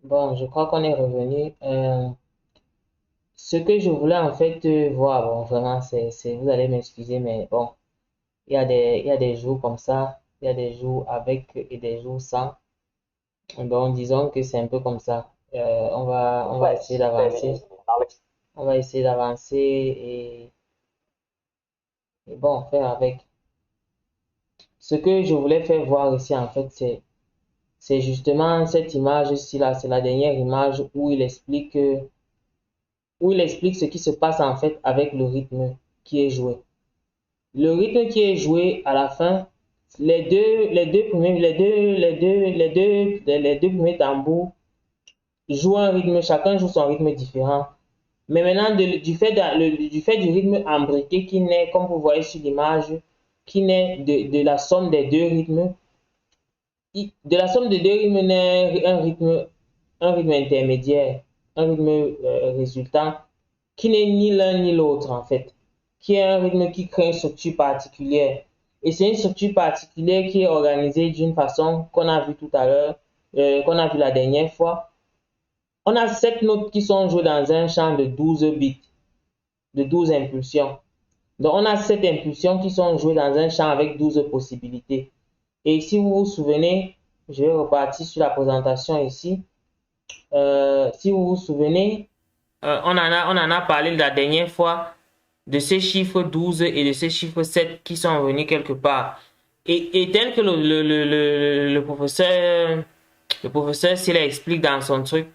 Bon, je crois qu'on est revenu. Ce que je voulais en fait voir, bon, vraiment, vous allez m'excuser, mais bon, il y a des jours comme ça, il y a des jours avec et des jours sans. Bon, disons que c'est un peu comme ça. On va essayer d'avancer. On va essayer d'avancer et bon, faire avec. Ce que je voulais faire voir ici, en fait, c'est justement cette image-ci là. C'est la dernière image où il explique ce qui se passe en fait avec le rythme qui est joué. Le rythme qui est joué à la fin, les deux premiers tambours jouent un rythme, chacun joue son rythme différent. Mais maintenant, du fait du rythme embriqué qui naît, comme vous voyez sur l'image, qui naît de la somme des deux rythmes, de la somme des deux rythmes naît un rythme intermédiaire, un rythme résultant qui n'est ni l'un ni l'autre en fait, qui est un rythme qui crée une structure particulière. Et c'est une structure particulière qui est organisée d'une façon qu'on a vu tout à l'heure, qu'on a vu la dernière fois. On a 7 notes qui sont jouées dans un champ de 12 bits, de 12 impulsions. Donc on a 7 impulsions qui sont jouées dans un champ avec 12 possibilités. Et si vous vous souvenez, je vais repartir sur la présentation ici. Si vous vous souvenez, on en a parlé la dernière fois de ces chiffres 12 et de ces chiffres 7 qui sont venus quelque part. Et tel que le professeur s'il explique dans son truc,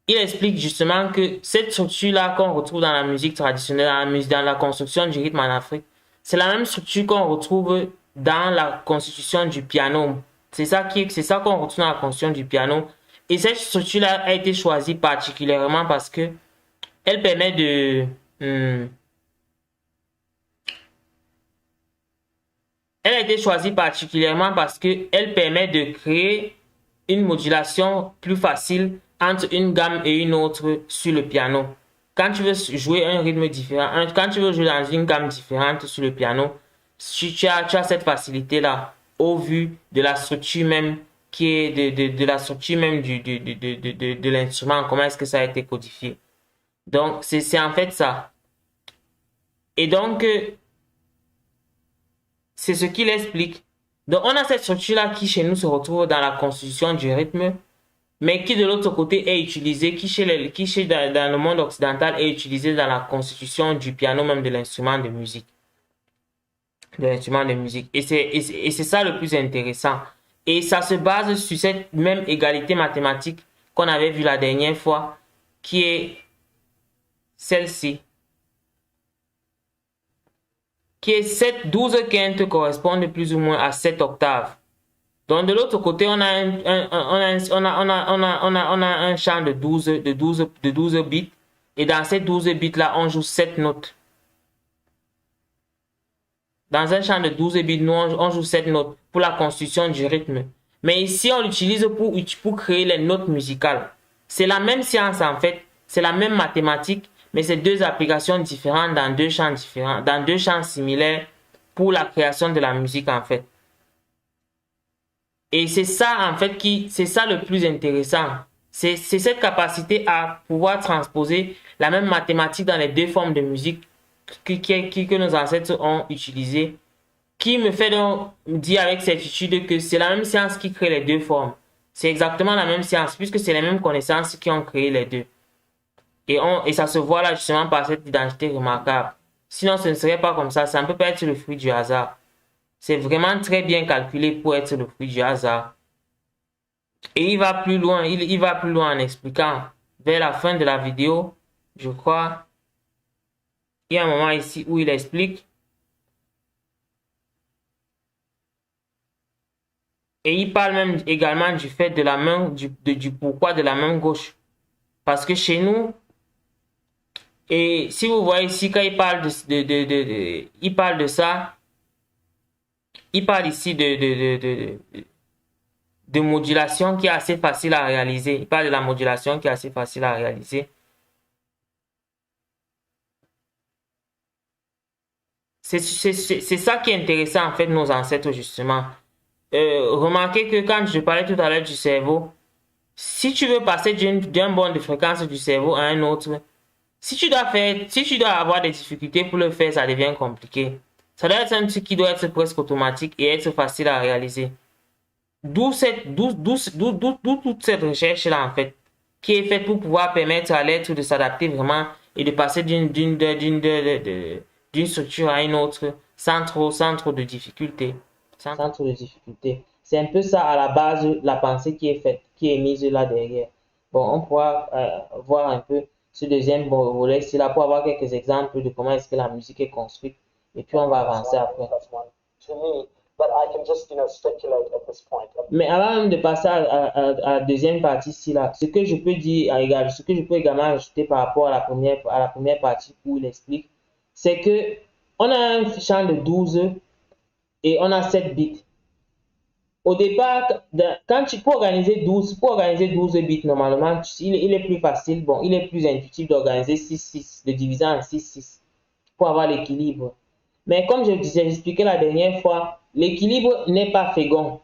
il explique justement que cette structure-là qu'on retrouve dans la musique traditionnelle, dans la construction du rythme en Afrique, c'est la même structure qu'on retrouve dans la constitution du piano. C'est ça qu'on retrouve dans la construction du piano. Et cette structure-là a été choisie particulièrement parce que elle permet de, hmm, elle a été choisie particulièrement parce que elle permet de créer une modulation plus facile entre une gamme et une autre sur le piano. Quand tu veux jouer un rythme différent, quand tu veux jouer dans une gamme différente sur le piano, tu as cette facilité-là au vu de la structure même qui est de la structure même de l'instrument, comment est-ce que ça a été codifié. Donc, c'est en fait ça. Et donc, c'est ce qu'il explique. Donc, on a cette structure-là qui, chez nous, se retrouve dans la constitution du rythme, mais qui, de l'autre côté, est utilisée, dans le monde occidental, est utilisée dans la constitution du piano, même de l'instrument de musique. De l'instrument de musique. Et c'est ça le plus intéressant. Et ça se base sur cette même égalité mathématique qu'on avait vue la dernière fois, qui est celle-ci, qui est 7, 12 quintes correspondent plus ou moins à 7 octaves. Donc, de l'autre côté, on a un champ de 12 bits. Et dans ces 12 bits-là, on joue 7 notes. Dans un champ de 12 bits, nous, on joue 7 notes pour la constitution du rythme. Mais ici, on l'utilise pour créer les notes musicales. C'est la même science, en fait. C'est la même mathématique, mais c'est deux applications différentes dans deux champs différents, dans deux champs similaires pour la création de la musique, en fait. Et c'est ça, en fait, c'est ça le plus intéressant. C'est cette capacité à pouvoir transposer la même mathématique dans les deux formes de musique que nos ancêtres ont utilisées, qui me fait donc dire avec certitude que c'est la même science qui crée les deux formes. C'est exactement la même science, puisque c'est les mêmes connaissances qui ont créé les deux. Et ça se voit là justement par cette identité remarquable. Sinon, ce ne serait pas comme ça. Ça ne peut pas être le fruit du hasard. C'est vraiment très bien calculé pour être le fruit du hasard. Et il va plus loin, il va plus loin en expliquant vers la fin de la vidéo, je crois, il y a un moment ici où il explique. Et il parle même également du fait de la main, du pourquoi de la main gauche. Parce que chez nous, et si vous voyez ici, quand il parle il parle de ça, il parle ici de modulation qui est assez facile à réaliser. Il parle de la modulation qui est assez facile à réaliser. C'est ça qui est intéressant en fait, nos ancêtres justement. Remarquez que quand je parlais tout à l'heure du cerveau, Si tu veux passer d'un bond de fréquence du cerveau à un autre, si tu dois avoir des difficultés pour le faire, ça devient compliqué. Ça doit être un truc qui doit être presque automatique et être facile à réaliser. D'où toute cette recherche-là, en fait, qui est faite pour pouvoir permettre à l'être de s'adapter vraiment et de passer d'une structure à une autre sans trop de difficultés. Sans trop de difficultés. C'est un peu ça à la base, la pensée qui est faite, qui est mise là derrière. Bon, on pourra voir un peu ce deuxième volet, c'est là pour avoir quelques exemples de comment est-ce que la musique est construite. Et puis on va avancer après. Mais avant même de passer à la deuxième partie ici là, ce que je peux dire, ce que je peux également ajouter par rapport à la première partie où il explique, c'est que on a un champ de 12 et on a 7 bits. Au départ, pour organiser 12 bits, normalement, il est plus facile, bon, il est plus intuitif d'organiser 6, de diviser en 6 pour avoir l'équilibre. Mais comme j'expliquais la dernière fois, l'équilibre n'est pas fécond.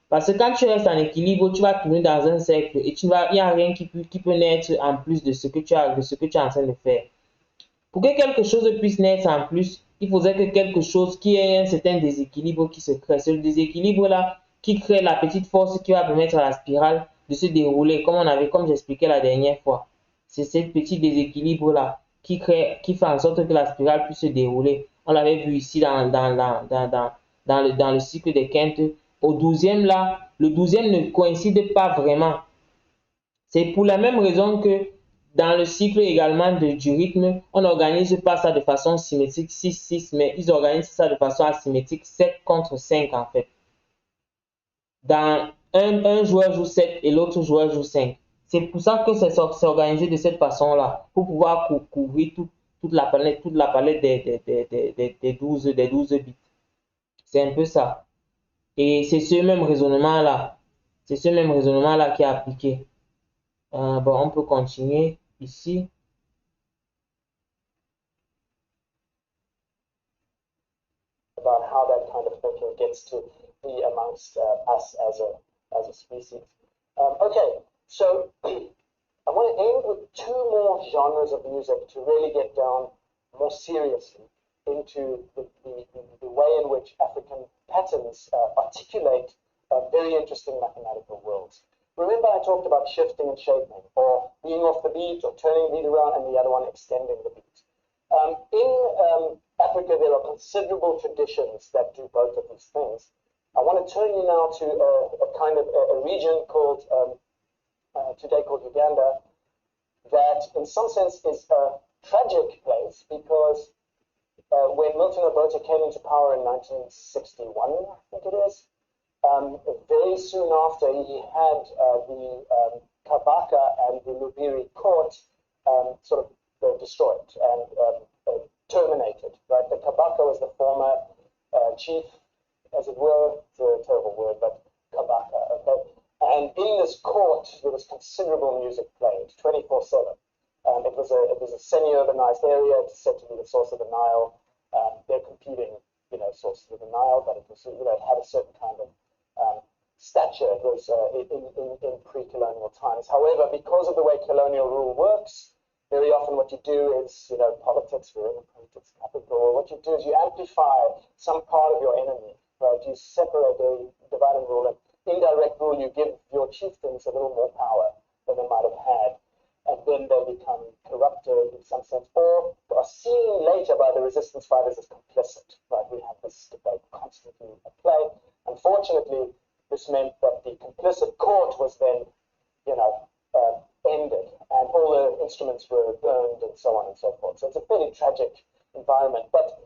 Parce que quand tu restes en équilibre, tu vas tourner dans un cercle et il n'y a rien qui peut naître en plus de ce que tu es en train de faire. Pour que quelque chose puisse naître en plus, il faudrait que quelque chose qui ait un certain déséquilibre qui se crée. C'est le déséquilibre-là qui crée la petite force qui va permettre à la spirale de se dérouler, comme j'expliquais la dernière fois. C'est ce petit déséquilibre-là qui fait en sorte que la spirale puisse se dérouler. On l'avait vu ici dans le cycle des quintes. Au 12e là, le 12e ne coïncide pas vraiment. C'est pour la même raison que dans le cycle également du rythme, on n'organise pas ça de façon symétrique 6-6, mais ils organisent ça de façon asymétrique 7 contre 5 en fait. Dans un joueur joue 7 et l'autre joueur joue 5. C'est pour ça que c'est organisé de cette façon-là, pour pouvoir couvrir toute la palette des 12 bits. C'est un peu ça. Et c'est ce même raisonnement-là. C'est ce même raisonnement-là qui est appliqué. Bon, on peut continuer ici. About how that kind of thinking gets to be amongst us as a species. Okay, so I want to end with two more genres of music to really get down more seriously into the way in which African patterns articulate very interesting mathematical worlds. Remember I talked about shifting and shaping, or being off the beat, or turning the beat around, and the other one extending the beat. In Africa, there are considerable traditions that do both of these things. I want to turn you now to a region called today called Uganda, that in some sense is a tragic place because when Milton Obote came into power in 1961, I think it is, very soon after he had the Kabaka and the Lubiri court sort of destroyed and terminated. Right, the Kabaka was the former chief, as it were. It's a terrible word, but Kabaka. Okay, and in this court there was considerable music played 24/7. It was a semi-urbanized area. It's said to be the source of the Nile. They're competing, sources of the Nile, but it was, it had a certain kind of stature. It was in pre-colonial times. However, because of the way colonial rule works, very often what you do is, politics, we're in the politics capital. What you do is you amplify some part of your enemy, right? You separate the divide and rule, and indirect rule, you give your chieftains a little more power than they might have had. And then they become corrupted in some sense, or are seen later by the resistance fighters as complicit. Right? We have this debate constantly at play. Unfortunately, this meant that the complicit court was then, ended, and all the instruments were burned and so on and so forth. So it's a fairly tragic environment. But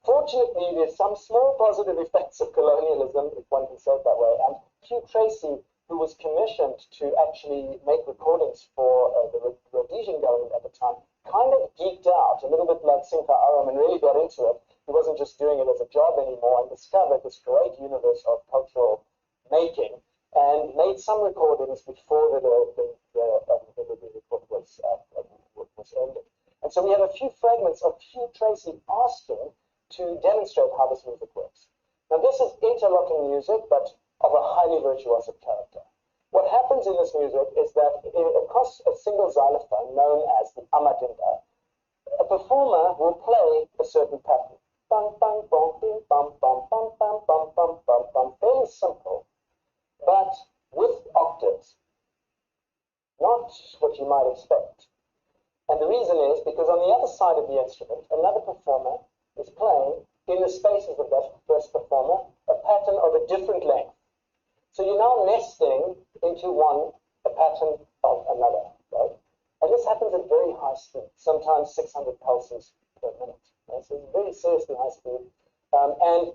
fortunately, there's some small positive effects of colonialism, if one can say it that way. And Hugh Tracy, who was commissioned to actually make recordings for the Rhodesian government at the time, kind of geeked out, a little bit like Simcha Aram, and really got into it. He wasn't just doing it as a job anymore, and discovered this great universe of cultural making, and made some recordings before the record was ended. And so we have a few fragments of Hugh Tracy asking to demonstrate how this music works. Now this is interlocking music, but of a highly virtuosic character. What happens in this music is that across a single xylophone known as the amadinda, a performer will play a certain pattern. Bang, bang, bong, bing, bum, bum, bum, bum, bum, bum, bum, bum. Fairly simple, but with octaves. Not what you might expect. And the reason is because on the other side of the instrument, another performer is playing in the spaces of that first performer a pattern of a different length. So you're now nesting into one a pattern of another, right? And this happens at very high speed, sometimes 600 pulses per minute. Right? So it's very seriously high speed. And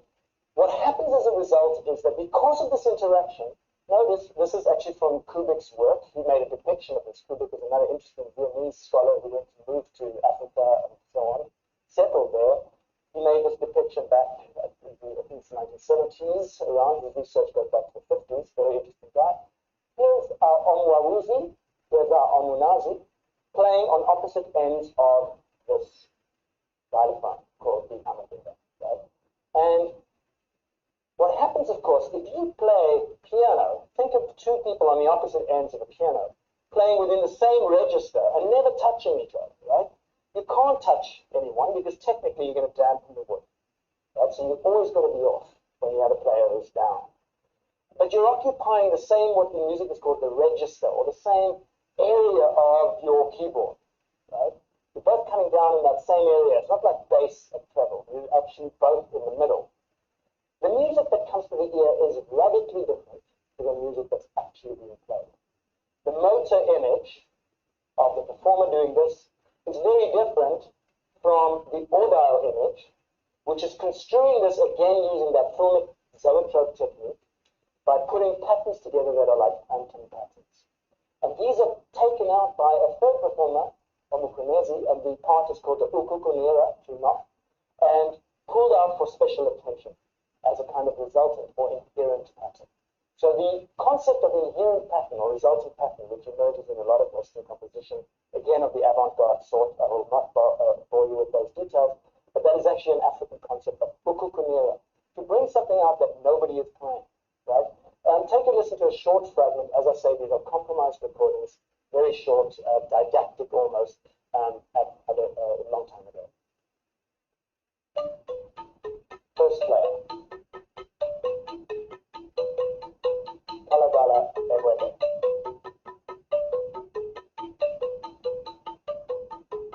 what happens as a result is that because of this interaction, notice this is actually from Kubik's work. He made a depiction of this. Kubik is another interesting Viennese scholar who went to move to Africa and so on, settled there. He made this depiction back, I think it's 1970s, around. His research goes back to the 50s. Very interesting guy. Here's our Omwawuzi, here's our Omunazi, playing on opposite ends of this xylophone called the amadinda, right? And what happens, of course, if you play piano, think of two people on the opposite ends of a piano, playing within the same register and never touching each other, right? You can't touch anyone because technically you're going to dampen the wood, right? So you've always got to be off when the other player is down. But you're occupying the same, what in music is called the register, or the same area of your keyboard, right? You're both coming down in that same area. It's not like bass and treble. You're actually both in the middle. The music that comes to the ear is radically different to the music that's actually being played. The motor image of the performer doing this is very different from the audio image, which is construing this again using that filmic zoetrope technique by putting patterns together that are like quantum patterns. And these are taken out by a third performer, Omukunezi, and the part is called the ukukunera, and pulled out for special attention as a kind of resultant or inherent pattern. So the concept of inherent pattern or resultant pattern, which emerges in a lot of Western composition, again of the avant-garde sort, I will not bore you with those details, but that is actually an African concept of ukukunera, to bring something out that nobody is playing, right? Take a listen to a short fragment. As I say, these are compromised recordings, very short, didactic almost, at a long time ago. First player. Kalabala Ewede.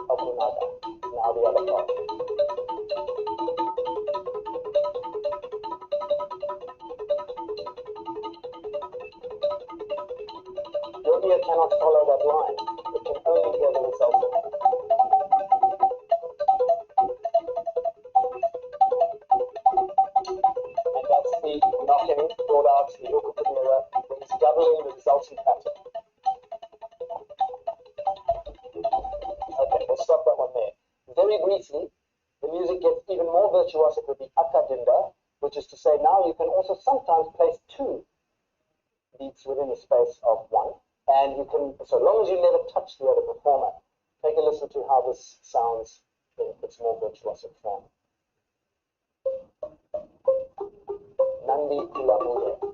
Okunaga. Now the other part. Your ear cannot follow that line. It can only hear the result. And that's the knocking brought out the ukukunera, which is doubling the resulting pattern. Okay, we'll stop that one there. Very briefly, the music gets even more virtuosic with the akadinda, which is to say now you can also sometimes place two beats within the space of one. And you can, so long as you never touch the other performer, take a listen to how this sounds in its more virtuosic form. Nandi Kulamuye.